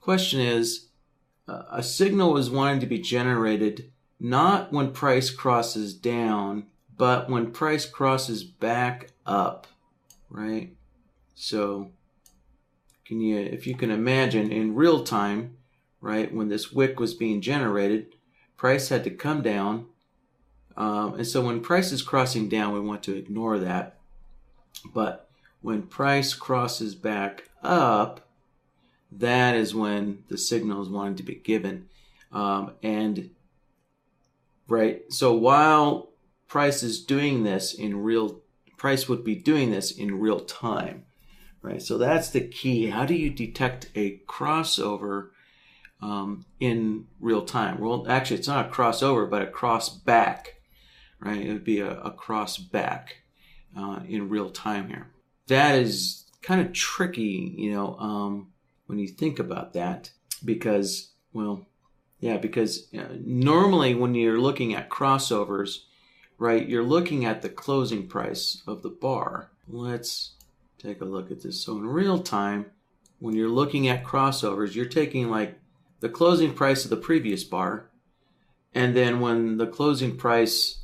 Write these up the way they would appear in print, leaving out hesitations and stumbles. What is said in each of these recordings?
question is, a signal is wanting to be generated not when price crosses down, but when price crosses back up, right? So if you can imagine in real time, right, when this wick was being generated, price had to come down. And so when price is crossing down, we want to ignore that. But when price crosses back up, that is when the signal is wanting to be given. So while price is doing this price would be doing this in real time, right? So that's the key. How do you detect a crossover in real time? Well, actually, it's not a crossover, but a crossback, right? It would be a crossback in real time here. That is kind of tricky, when you think about that, because normally when you're looking at crossovers, right, you're looking at the closing price of the bar. Let's take a look at this. So in real time, when you're looking at crossovers, you're taking like the closing price of the previous bar, and then when the closing price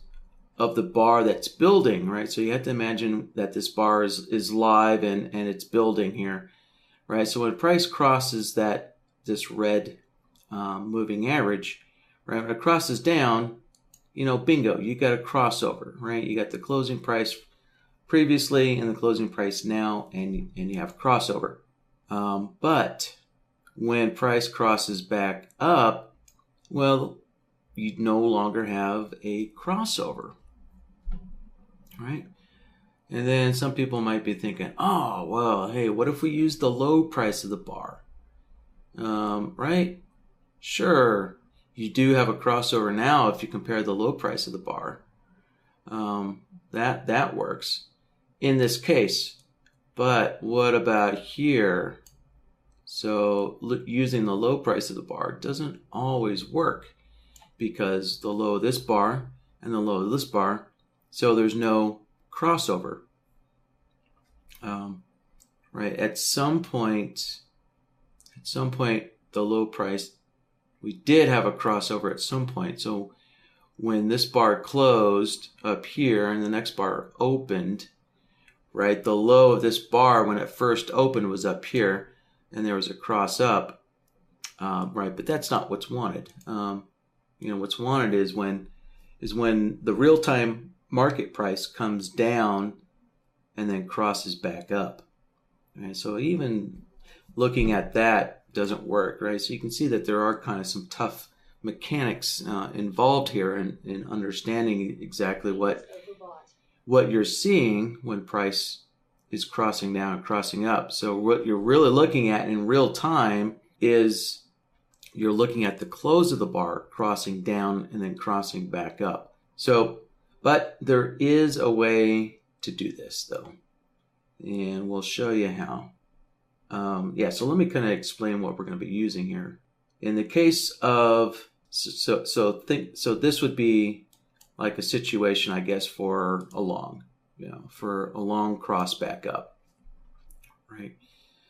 of the bar that's building, right? So you have to imagine that this bar is live and it's building here, right? So when price crosses this red moving average, right? When it crosses down, bingo, you got a crossover, right? You got the closing price previously and the closing price now, and you have crossover. But when price crosses back up, well, you no longer have a crossover, right? And then some people might be thinking, oh, well, hey, what if we use the low price of the bar? Right? Sure, you do have a crossover now if you compare the low price of the bar. That works in this case. But what about here? So using the low price of the bar doesn't always work, because the low of this bar and the low of this bar, so there's no crossover. Right? At some point, the low price, we did have a crossover at some point. So when this bar closed up here and the next bar opened, right, the low of this bar when it first opened was up here, and there was a cross up, right? But that's not what's wanted. What's wanted is when the real-time market price comes down and then crosses back up. Right? So even looking at that doesn't work, right? So you can see that there are kind of some tough mechanics involved here in understanding exactly what you're seeing when price is crossing down and crossing up. So what you're really looking at in real time is you're looking at the close of the bar crossing down and then crossing back up. So, but there is a way to do this though, and we'll show you how. So let me kind of explain what we're going to be using here. In the case of, so this would be like a situation, I guess, for a long cross back up, right?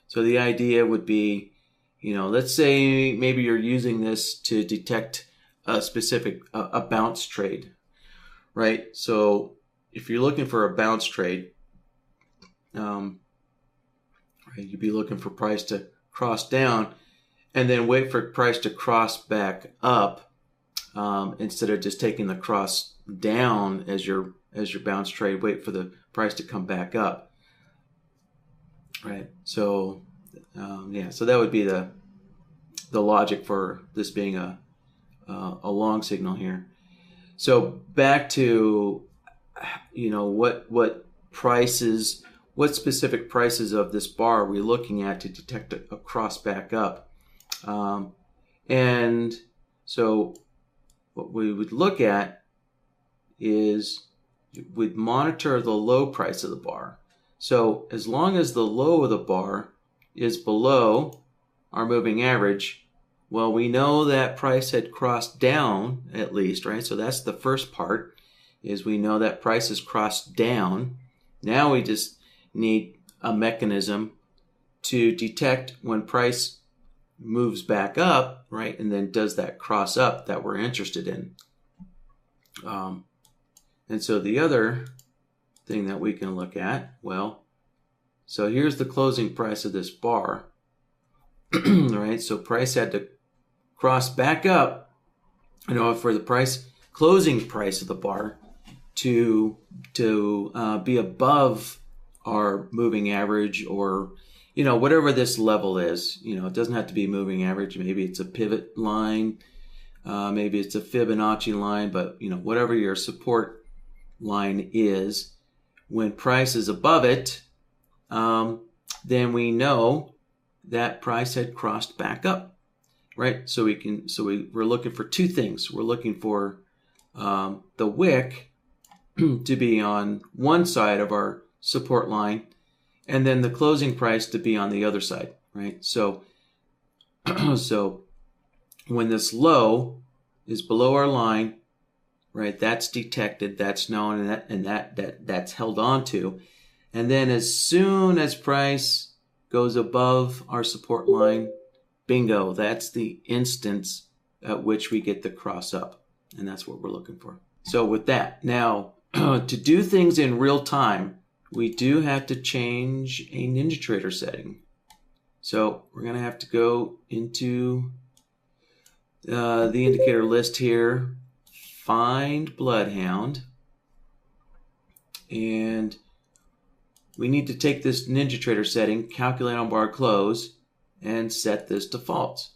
So the idea would be, let's say maybe you're using this to detect a specific, a bounce trade, right? So if you're looking for a bounce trade, right, you'd be looking for price to cross down and then wait for price to cross back up, instead of just taking the cross down as your bounce trade, wait for the price to come back up, right? So so that would be the logic for this being a long signal here. So back to what specific prices of this bar are we looking at to detect a cross back up, and so what we would look at is we'd monitor the low price of the bar. So as long as the low of the bar is below our moving average, well, we know that price had crossed down at least, right? So that's the first part, is we know that price has crossed down. Now we just need a mechanism to detect when price moves back up, right, and then does that cross up that we're interested in. And so the other thing that we can look at, well, so here's the closing price of this bar, right? So price had to cross back up in order for the closing price of the bar to be above our moving average, or whatever this level is. It doesn't have to be moving average. Maybe it's a pivot line, maybe it's a Fibonacci line, but whatever your support line is, when price is above it, then we know that price had crossed back up, right? So we're looking for two things. We're looking for the wick to be on one side of our support line, and then the closing price to be on the other side, right? So when this low is below our line, right, that's detected, that's known, and that's held on to. And then as soon as price goes above our support line, bingo, that's the instance at which we get the cross up. And that's what we're looking for. So with that, now to do things in real time, we do have to change a NinjaTrader setting. So we're going to have to go into the indicator list here, find BloodHound, and we need to take this NinjaTrader setting, calculate on bar close, and set this to false,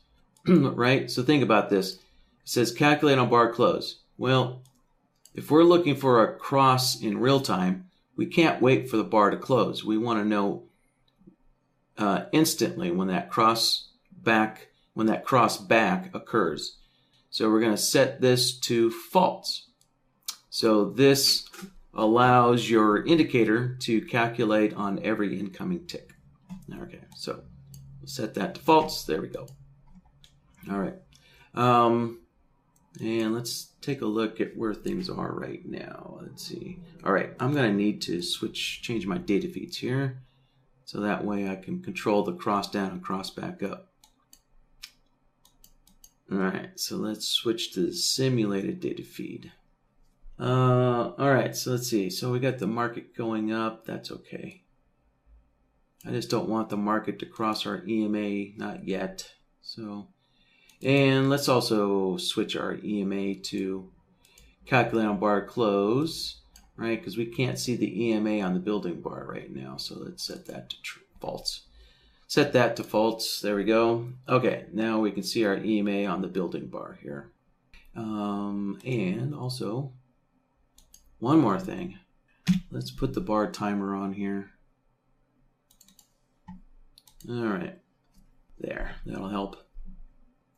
right? So think about this. It says calculate on bar close. Well, if we're looking for a cross in real time, we can't wait for the bar to close. We want to know instantly when that cross back occurs. So we're going to set this to false. So this allows your indicator to calculate on every incoming tick. Okay, so we'll set that to false. There we go. All right. And let's take a look at where things are right now. Let's see. All right, I'm going to need to change my data feeds here, so that way I can control the cross down and cross back up. All right, so let's switch to the simulated data feed. All right, so let's see. So we got the market going up. That's okay. I just don't want the market to cross our EMA, not yet. So, and let's also switch our EMA to calculate on bar close, right? Because we can't see the EMA on the building bar right now. So let's set that to false. Set that to false. There we go. Okay, now we can see our EMA on the building bar here. And also, one more thing. Let's put the bar timer on here. All right, there. That'll help.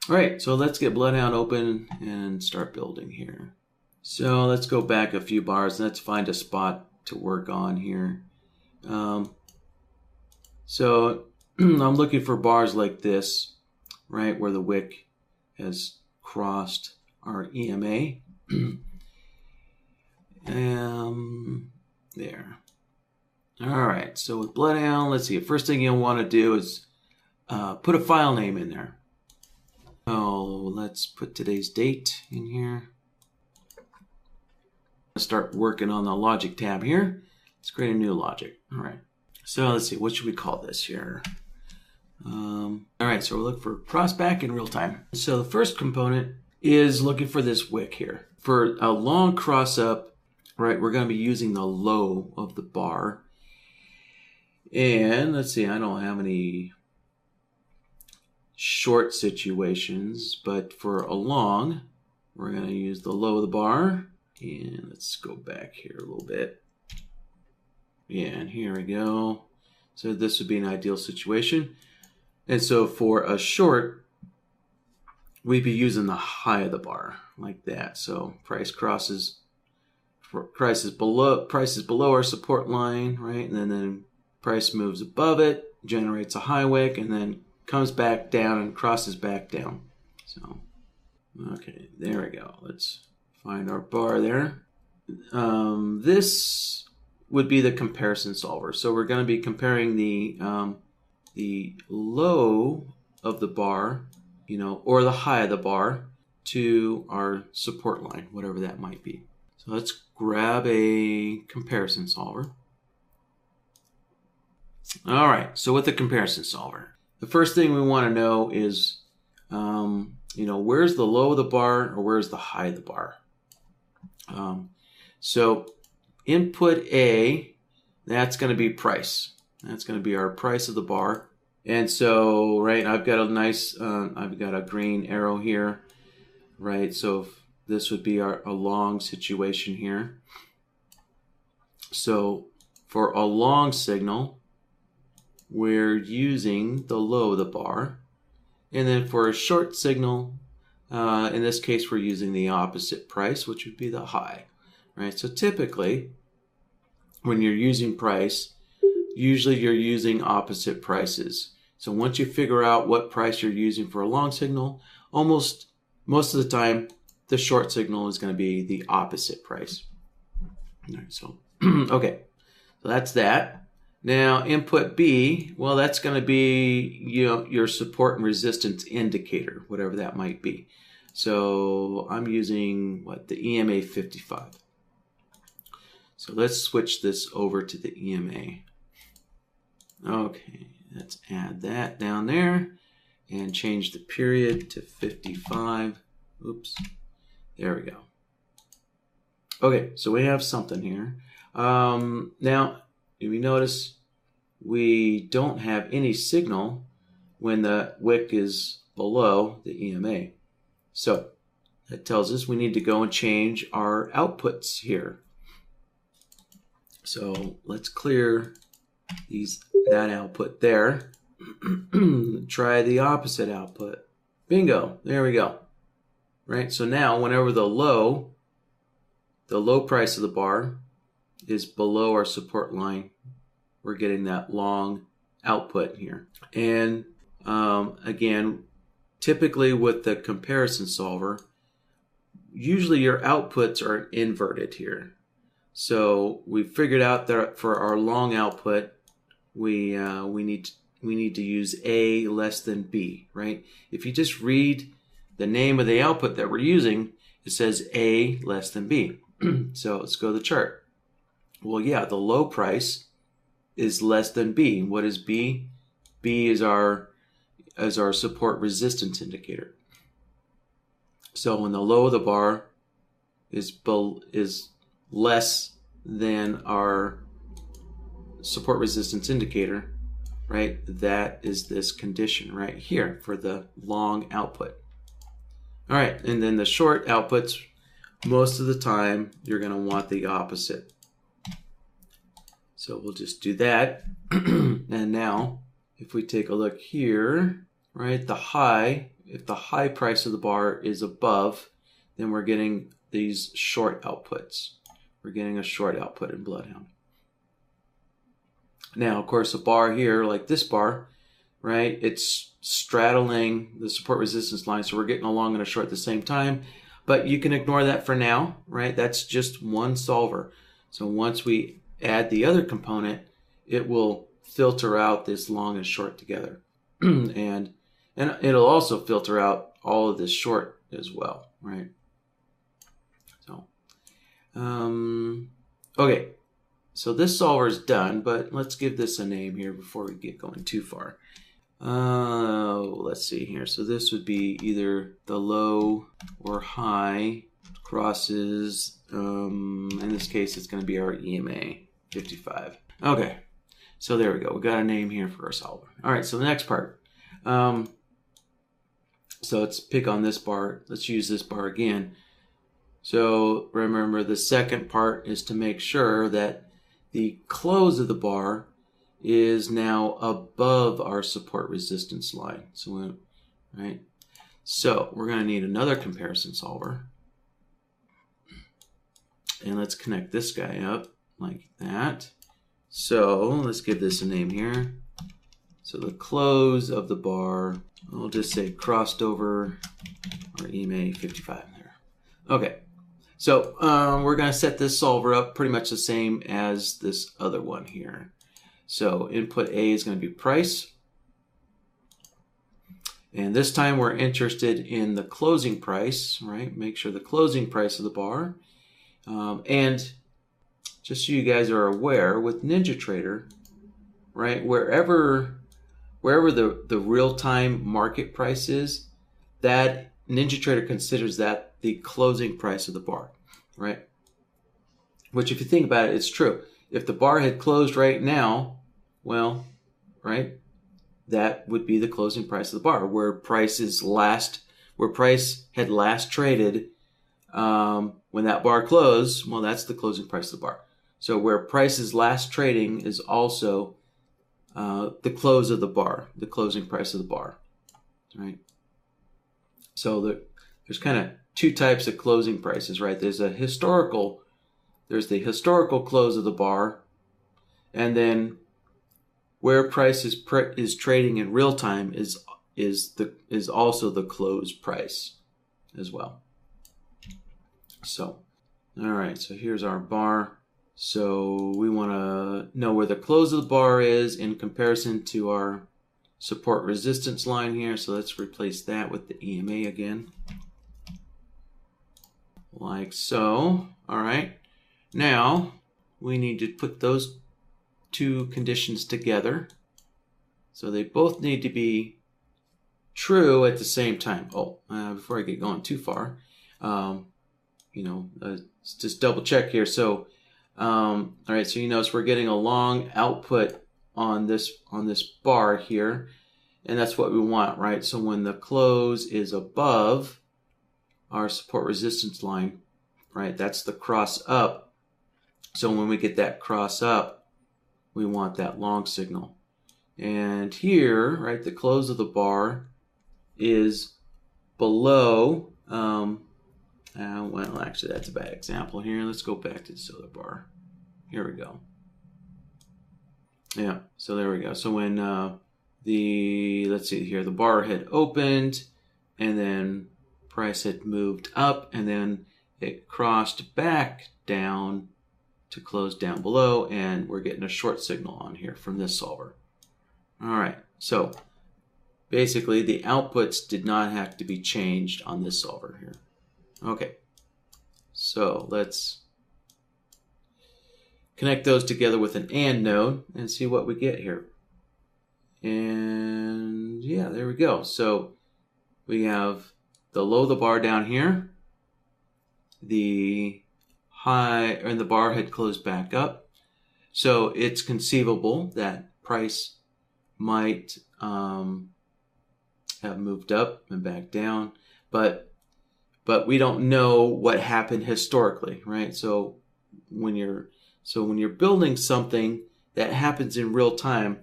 All right, so let's get BloodHound open and start building here. So let's go back a few bars. Let's find a spot to work on here. So I'm looking for bars like this, right, where the wick has crossed our EMA. There. All right, so with BloodHound, let's see. First thing you'll want to do is put a file name in there. So let's put today's date in here. Start working on the logic tab here. Let's create a new logic. All right. So let's see. What should we call this here? All right. So we're looking for crossback in real time. So the first component is looking for this wick here. For a long cross up, right, we're going to be using the low of the bar. And let's see. I don't have any short situations, but for a long, we're going to use the low of the bar. And let's go back here a little bit. Yeah, and here we go. So this would be an ideal situation. And so for a short, we'd be using the high of the bar like that. So price is below our support line, right? And then price moves above it, generates a high wick, and then comes back down and crosses back down. So, okay, there we go. Let's find our bar there. This would be the comparison solver. So we're going to be comparing the low of the bar, you know, or the high of the bar to our support line, whatever that might be. So let's grab a comparison solver. All right, so with the comparison solver, the first thing we want to know is, you know, where's the low of the bar or where's the high of the bar? So input A, that's going to be price. That's going to be our price of the bar. And so, right, I've got a nice, I've got a green arrow here, right? So this would be a long situation here. So for a long signal, we're using the low of the bar. And then for a short signal, in this case, we're using the opposite price, which would be the high, right? So typically, when you're using price, usually you're using opposite prices. So once you figure out what price you're using for a long signal, most of the time, the short signal is going to be the opposite price. All right, so, okay, so that's that. Now, input B, well, that's going to be, you know, your support and resistance indicator, whatever that might be. So I'm using, what, the EMA 55. So let's switch this over to the EMA. Okay, let's add that down there and change the period to 55. Oops, there we go. Okay, so we have something here. Now, if you notice, we don't have any signal when the wick is below the EMA. So that tells us we need to go and change our outputs here. So let's clear that output there. Try the opposite output. Bingo, there we go. Right, so now whenever the low price of the bar is below our support line, we're getting that long output here. And again, typically with the comparison solver, usually your outputs are inverted here. So we figured out that for our long output, we need to use A less than B, right? If you just read the name of the output that we're using, it says A less than B. So let's go to the chart. Well, yeah, the low price is less than B. What is B? B is our support resistance indicator. So when the low of the bar is less than our support resistance indicator, right? That is this condition right here for the long output. All right, and then the short outputs, most of the time, you're going to want the opposite. So we'll just do that. And now, if we take a look here, right, if the high price of the bar is above, then we're getting these short outputs. We're getting a short output in BloodHound. Now, of course, a bar here, like this bar, right, it's straddling the support resistance line, so we're getting a long and a short at the same time. But you can ignore that for now, right? That's just one solver. So once we add the other component, it will filter out this long and short together. and it'll also filter out all of this short as well, right? So, okay. So this solver is done, but let's give this a name here before we get going too far. Let's see here. So this would be either the low or high crosses. In this case, it's going to be our EMA 55. Okay, so there we go. We got a name here for our solver. All right, so the next part. So let's pick on this bar. Let's use this bar again. So remember, the second part is to make sure that the close of the bar is now above our support resistance line. So, right? So we're going to need another comparison solver. And let's connect this guy up like that. So let's give this a name here. So the close of the bar, I'll just say crossed over our EMA 55 there. Okay. So we're going to set this solver up pretty much the same as this other one here. So input A is going to be price. And this time we're interested in the closing price, right? Make sure the closing price of the bar. And just so you guys are aware, with NinjaTrader, right, wherever the real-time market price is, that NinjaTrader considers that the closing price of the bar, right? Which, if you think about it, it's true. If the bar had closed right now, well, right, that would be the closing price of the bar, where price had last traded when that bar closed. Well, that's the closing price of the bar. So where price is last trading is also the close of the bar, the closing price of the bar, right? So there's kind of two types of closing prices, right? There's the historical close of the bar, and then where price is trading in real time is also the close price as well. So, all right. So here's our bar. So we want to know where the close of the bar is in comparison to our support resistance line here. So let's replace that with the EMA again, like so. All right. Now we need to put those two conditions together. So they both need to be true at the same time. Before I get going too far, let's just double check here. So, all right. So you notice we're getting a long output on this bar here, and that's what we want, right? So when the close is above our support resistance line, right, that's the cross up. So when we get that cross up, we want that long signal. And here, right, the close of the bar is below, well, actually, that's a bad example here. Let's go back to this other bar. Here we go. Yeah, so there we go. So when let's see here, the bar had opened, and then price had moved up, and then it crossed back down to close down below, and we're getting a short signal on here from this solver. All right, so basically the outputs did not have to be changed on this solver here. Okay, so let's connect those together with an AND node and see what we get here. And yeah, there we go. So we have the low of the bar down here, the high, and the bar had closed back up. So it's conceivable that price might have moved up and back down, but we don't know what happened historically, right? So when you're building something that happens in real time,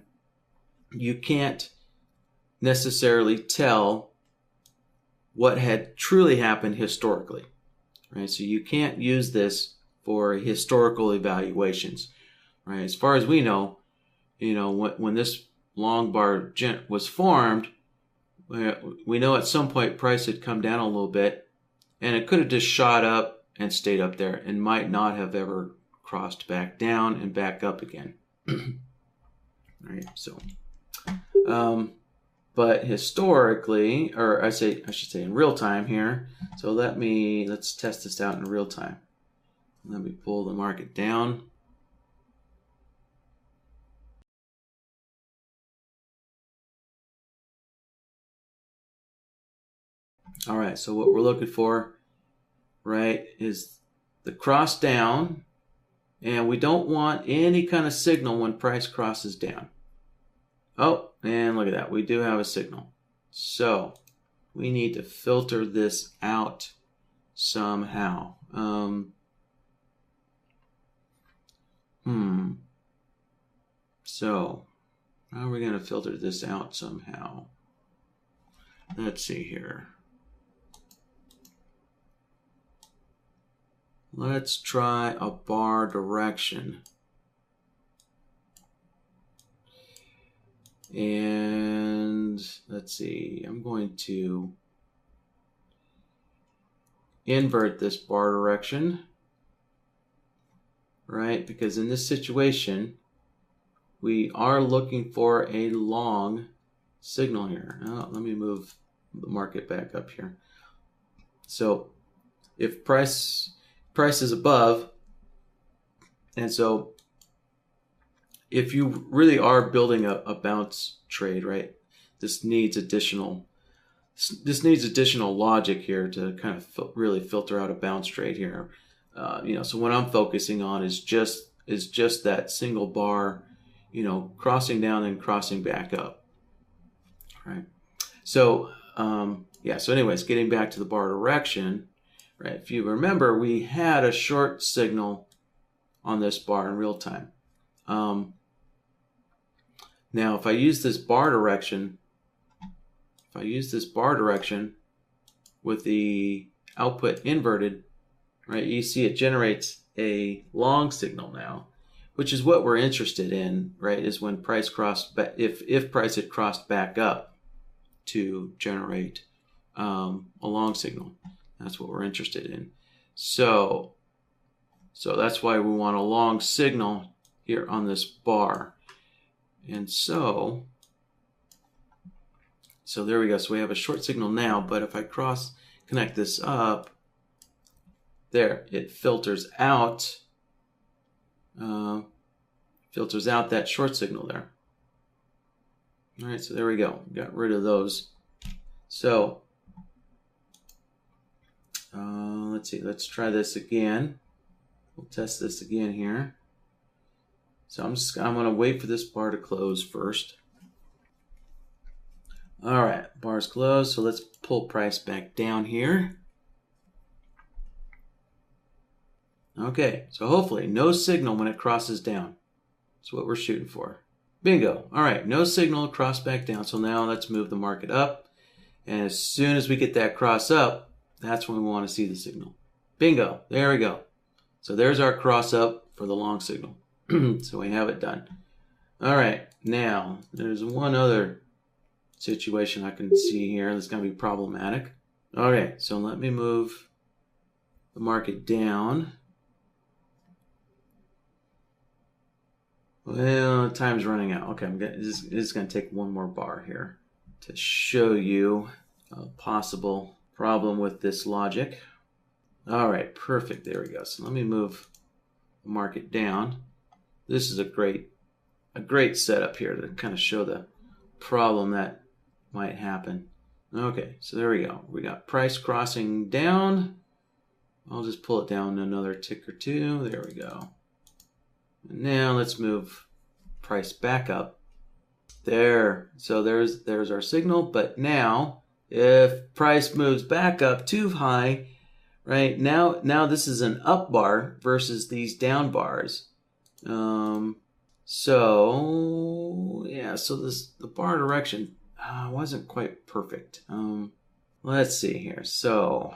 you can't necessarily tell what had truly happened historically, right? So you can't use this for historical evaluations, right? As far as we know, when this long bar was formed, we know at some point price had come down a little bit, and it could have just shot up and stayed up there and might not have ever crossed back down and back up again. All right, so but historically, or I should say in real time here. So let's test this out in real time. Let me pull the market down. All right, so what we're looking for, right, is the cross down, and we don't want any kind of signal when price crosses down. Oh, and look at that, we do have a signal. So we need to filter this out somehow. So how are we going to filter this out somehow? Let's see here. Let's try a bar direction. And let's see, I'm going to invert this bar direction, right? Because in this situation, we are looking for a long signal here. Oh, let me move the market back up here. So if price is above, and so if you really are building a bounce trade, right, this needs additional logic here to kind of really filter out a bounce trade here. So what I'm focusing on is just that single bar, crossing down and crossing back up. Right. So so anyways, getting back to the bar direction, right? If you remember, we had a short signal on this bar in real time. Now, if I use this bar direction, with the output inverted, right, you see it generates a long signal now, which is what we're interested in, right, is when price if price had crossed back up to generate a long signal. That's what we're interested in. So that's why we want a long signal here on this bar. And so there we go. So we have a short signal now, but if I connect this up, there, it filters out that short signal there. All right, so there we go. Got rid of those. So let's see. Let's try this again. We'll test this again here. So I'm going to wait for this bar to close first. All right, bar's closed. So let's pull price back down here. Okay, so hopefully no signal when it crosses down. That's what we're shooting for. Bingo. All right, no signal, cross back down. So now let's move the market up. And as soon as we get that cross up, that's when we want to see the signal. Bingo. There we go. So there's our cross up for the long signal. So we have it done. All right, now there's one other situation I can see here that's going to be problematic. Okay, so let me move the market down. Well, time's running out. Okay, this is going to take one more bar here to show you a possible problem with this logic. All right, perfect. There we go. So let me move the market down. This is a great setup here to kind of show the problem that might happen. Okay, so there we go. We got price crossing down. I'll just pull it down another tick or two. There we go. And now let's move price back up. There. So there's our signal. But now, if price moves back up too high, right? Now this is an up bar versus these down bars. So the bar direction wasn't quite perfect. Let's see here. So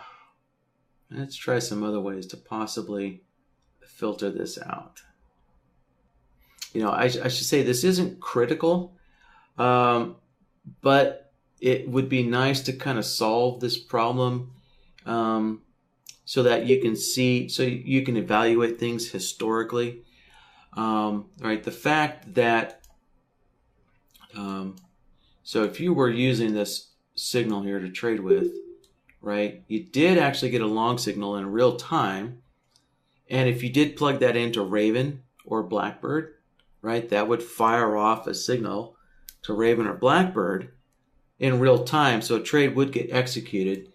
let's try some other ways to possibly filter this out. I should say this isn't critical, but it would be nice to kind of solve this problem so that you can see, so you can evaluate things historically. Right, the fact that, so if you were using this signal here to trade with, right, you did actually get a long signal in real time. And if you did plug that into Raven or BlackBird, right, that would fire off a signal to Raven or BlackBird in real time. So a trade would get executed,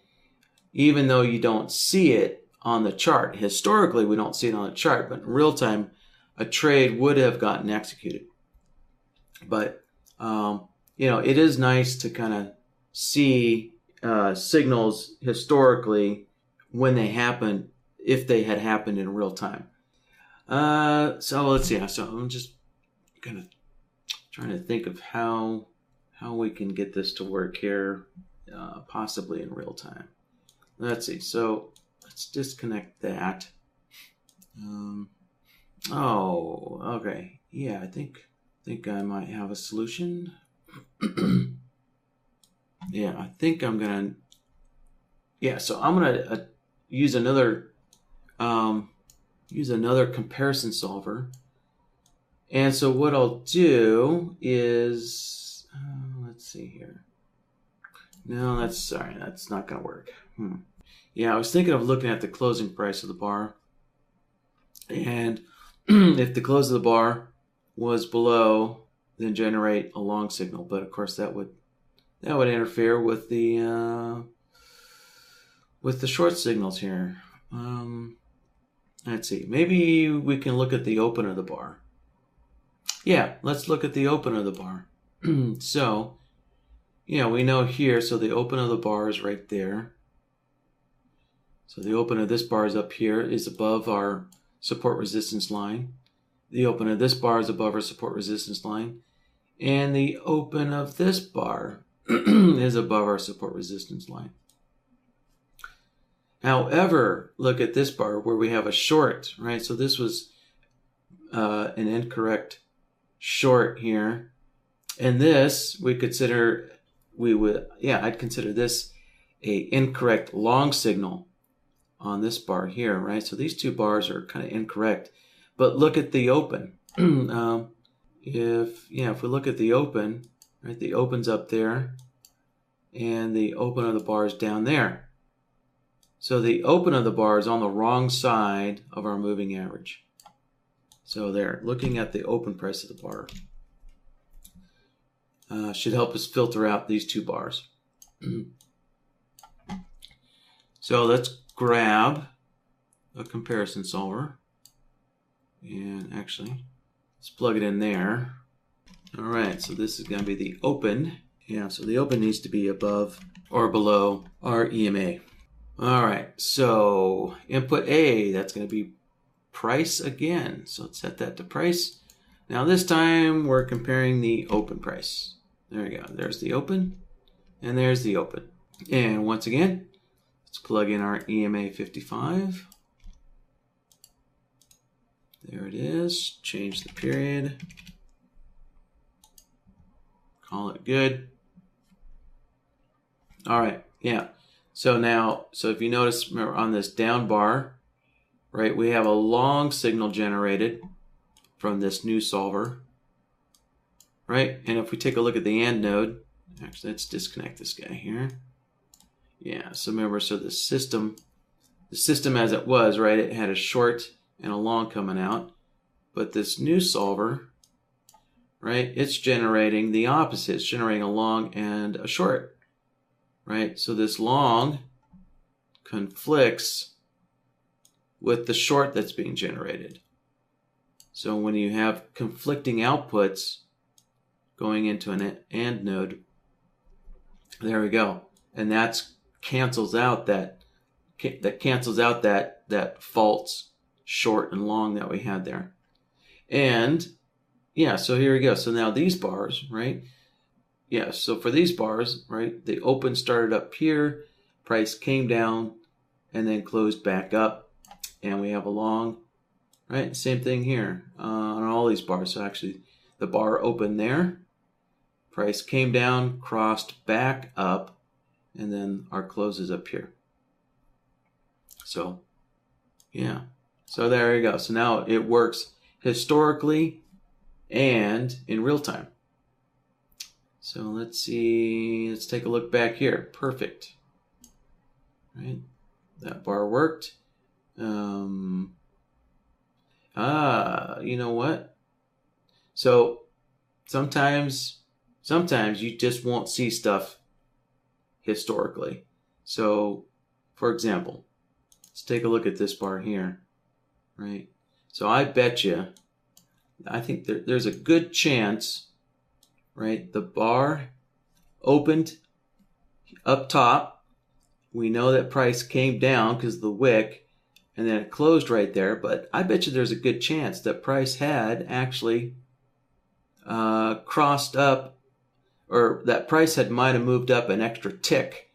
even though you don't see it on the chart. Historically, we don't see it on the chart, but in real time, a trade would have gotten executed. But, it is nice to kind of see signals historically when they happen, if they had happened in real time. So let's see. So I'm just kind of trying to think of how we can get this to work here, possibly in real time. Let's see. So let's disconnect that. Oh, okay. Yeah, I think I might have a solution. Yeah, I think I'm gonna. Yeah, so I'm gonna use another comparison solver. And so what I'll do is, let's see here. No, that's sorry, that's not going to work. Yeah, I was thinking of looking at the closing price of the bar. And if the close of the bar was below, then generate a long signal. But of course, that would interfere with the short signals here. Let's see. Maybe we can look at the open of the bar. Yeah, let's look at the open of the bar. So, yeah, we know here. So the open of the bar is right there. So the open of this bar is up here, is above our support resistance line. The open of this bar is above our support resistance line. And the open of this bar is above our support resistance line. However, look at this bar where we have a short, right? So this was an incorrect short here. And this, I'd consider this a incorrect long signal on this bar here, right? So these two bars are kind of incorrect. But look at the open. If we look at the open, right, the open's up there, and the open of the bar is down there. So the open of the bar is on the wrong side of our moving average. So there, looking at the open price of the bar should help us filter out these two bars. So let's grab a comparison solver. And actually, let's plug it in there. All right, so this is going to be the open. Yeah, so the open needs to be above or below our EMA. All right, so input A, that's going to be price again. So let's set that to price. Now this time we're comparing the open price. There we go. There's the open, and there's the open. And once again, let's plug in our EMA 55. There it is. Change the period. Call it good. All right. Yeah. So now, if you notice, remember on this down bar, right, we have a long signal generated from this new solver, right? And if we take a look at the AND node, actually, let's disconnect this guy here. Yeah. So remember, so the system as it was, right, it had a short and a long coming out, but this new solver, right, it's generating the opposite. It's generating a long and a short, right? So this long conflicts with the short that's being generated. So when you have conflicting outputs going into an AND node, there we go, and that cancels out that false short and long that we had there. And yeah, so here we go. So now these bars, right? Yeah, so for these bars, right, the open started up here, price came down, and then closed back up, and we have a long, right? Same thing here on all these bars. So actually, the bar opened there, price came down, crossed back up, and then our close is up here. So, yeah. So there you go. So now it works historically and in real time. So let's see. Let's take a look back here. Perfect. Right. That bar worked. You know what? So sometimes you just won't see stuff historically. So, for example, let's take a look at this bar here. Right. So I bet you, I think there's a good chance, right? The bar opened up top. We know that price came down because of the wick, and then it closed right there. But I bet you there's a good chance that price had actually crossed up, or that price might have moved up an extra tick,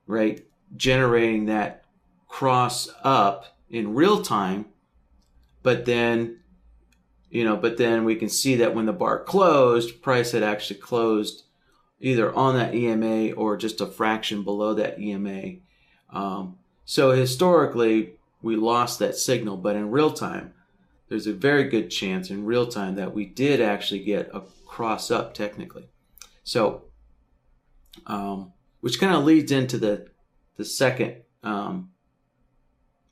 right? Generating that cross up in real time. But then we can see that when the bar closed, price had actually closed either on that EMA or just a fraction below that EMA. So historically, we lost that signal, but in real time, there's a very good chance in real time that we did actually get a cross up technically. So which kind of leads into the second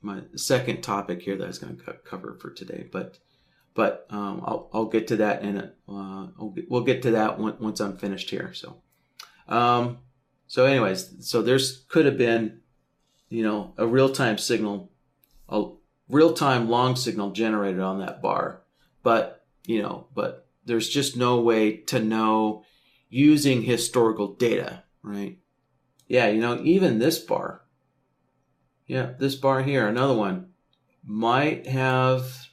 my second topic here that I was going to cover for today. But I'll get to that we'll get to that once I'm finished here. So anyways, so there's could have been, a real-time signal, a real-time long signal generated on that bar, but there's just no way to know using historical data, right? Yeah, even this bar. Yeah, this bar here, another one, might have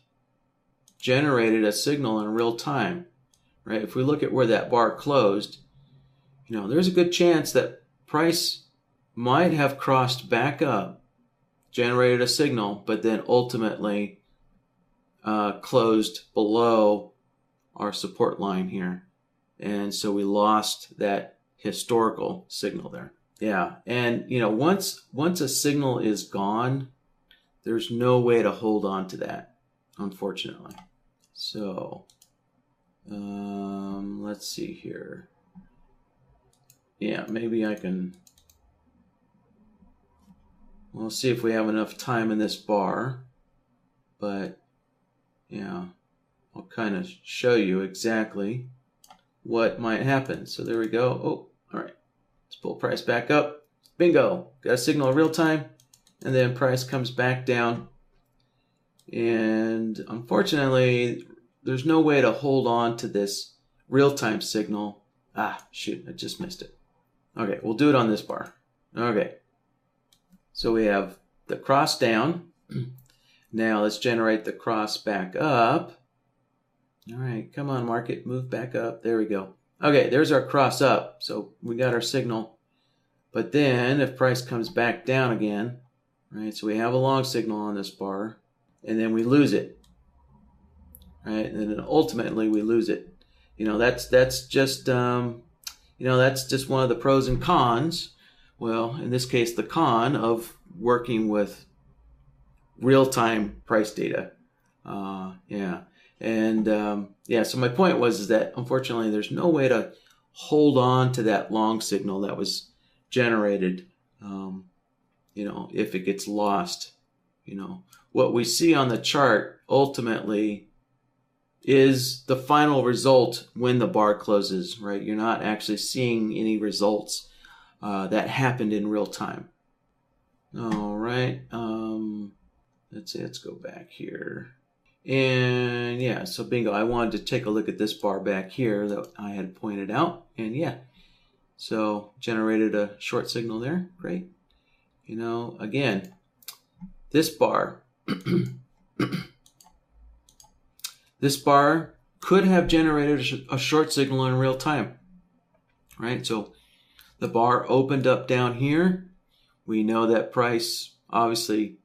generated a signal in real time, right? If we look at where that bar closed, there's a good chance that price might have crossed back up, generated a signal, but then ultimately closed below our support line here. And so we lost that historical signal there. Yeah, and once a signal is gone, there's no way to hold on to that, unfortunately. So let's see here. Yeah, maybe I can. We'll see if we have enough time in this bar, but yeah, I'll kind of show you exactly what might happen. So there we go. Oh, all right. Let's pull price back up. Bingo. Got a signal in real time. And then price comes back down. And unfortunately, there's no way to hold on to this real-time signal. Ah, shoot. I just missed it. Okay, we'll do it on this bar. Okay. So we have the cross down. Now let's generate the cross back up. All right, come on, market, move back up. There we go. Okay, there's our cross up. So we got our signal. But then if price comes back down again, right, so we have a long signal on this bar, and then we lose it, right? And then ultimately we lose it. That's just that's just one of the pros and cons. Well, in this case, the con of working with real-time price data. Yeah. And so my point was that unfortunately there's no way to hold on to that long signal that was generated, if it gets lost. What we see on the chart ultimately is the final result when the bar closes, right? You're not actually seeing any results that happened in real time. All right. Let's go back here. And yeah, so bingo, I wanted to take a look at this bar back here that I had pointed out. And yeah, so generated a short signal there. Great. Again, this bar, this bar could have generated a short signal in real time, right? So the bar opened up down here. We know that price obviously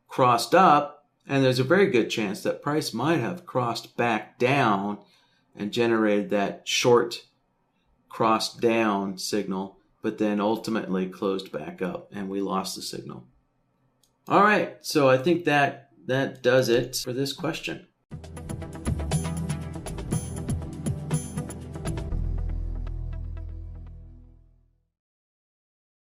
crossed up. And there's a very good chance that price might have crossed back down and generated that short cross down signal, but then ultimately closed back up and we lost the signal. All right, so I think that does it for this question.